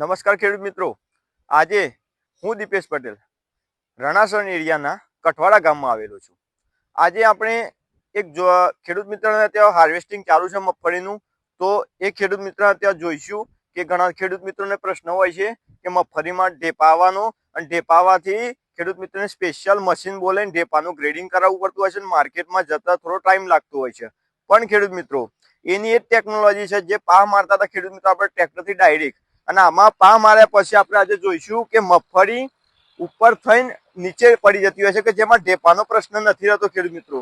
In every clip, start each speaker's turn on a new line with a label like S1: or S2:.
S1: નમસ્કાર ખેડૂત મિત્રો, આજે હું દીપેશ પટેલ રણાસણ એરિયાના કઠવાડા ગામમાં આવેલો છું। આજે આપણે એક ખેડૂત મિત્રના ત્યાં હાર્વેસ્ટિંગ ચાલુ છે મગફળીનું, તો એ ખેડૂત મિત્રના ત્યાં જોઈશું કે ઘણા ખેડૂત મિત્રોને પ્રશ્ન હોય છે કે મગફળીમાં ઢેપા આવવાનો અને ઢેપા આવવાથી ખેડૂત મિત્રોને સ્પેશિયલ મશીન બોલાવીને ઢેપાનું ગ્રેડિંગ કરાવવું પડતું હોય છે અને માર્કેટમાં જતા થોડો ટાઈમ લાગતો હોય છે। પણ ખેડૂત મિત્રો, એની એક ટેકનોલોજી છે જે પાહ મારતા હતા ખેડૂત મિત્રો આપણે ટ્રેક્ટરથી ડાયરેક્ટ, અને આમાં પાહ માર્યા પછી આપણે આજે જોઈશું કે મગફળી ઉપર થઈને નીચે પડી જતી હોય છે કે જેમાં ઢેપાનો પ્રશ્ન નથી રહેતો ખેડૂત મિત્રો।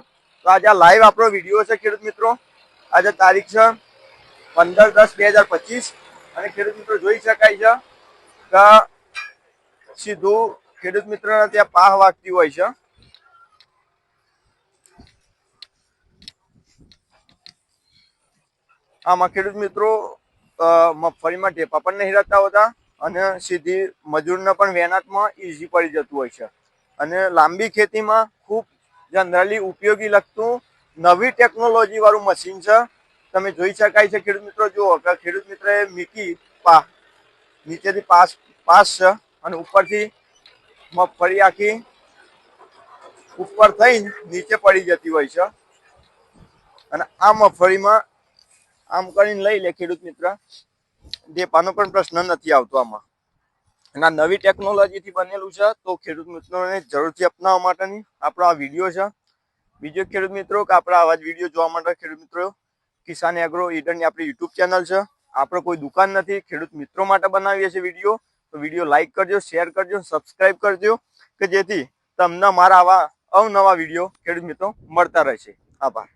S1: તો આજે આ લાઈવ આપણો વિડીયો છે ખેડૂત મિત્રો। આજે તારીખ છે 15/10/2025 અને ખેડૂત મિત્રો જોઈ શકાય છે કે સીધું ખેડૂત મિત્રોને ત્યાં પાહ વાગતી હોય છે। આમાં ખેડૂત મિત્રો મગફળીમાં ઢેપા પણ નહીં રહેતા હોતા અને સીધી મજૂરને પણ મહેનતમાં ઈઝી પડી જતું હોય છે અને લાંબી ખેતીમાં ખૂબ જનરલી ઉપયોગી લગતું નવી ટેકનોલોજી વાળું મશીન છે। તમે જોઈ શકાય છે ખેડૂત મિત્રો, જુઓ કે ખેડૂત મિત્રએ મીકી પાહ નીચેથી પાસ છે અને ઉપરથી મગફળી આખી ઉપર થઈ નીચે પડી જતી હોય છે અને આ મગફળીમાં આમ કરીને લઈ લે ખેડૂત મિત્ર, ઢેપાનો પણ પ્રશ્ન નથી આવતો આમાં। અને આ નવી ટેકનોલોજીથી બનેલું છે, તો ખેડૂત મિત્રોને જરૂરથી અપનાવવા માટેની આપણો આ વિડીયો છે। બીજો ખેડૂત મિત્રો કે આપણા આવા જ વિડીયો જોવા માટે ખેડૂત મિત્રો કિસાન એગ્રો ઈડરની આપણી યુટ્યુબ ચેનલ છે, આપણે કોઈ દુકાન નથી, ખેડૂત મિત્રો માટે બનાવીએ છીએ વિડીયો। તો વિડીયો લાઈક કરજો, શેર કરજો, સબસ્ક્રાઈબ કરજો કે જેથી તમને મારા આવા અવનવા વિડીયો ખેડૂત મિત્રો મળતા રહેશે। આભાર।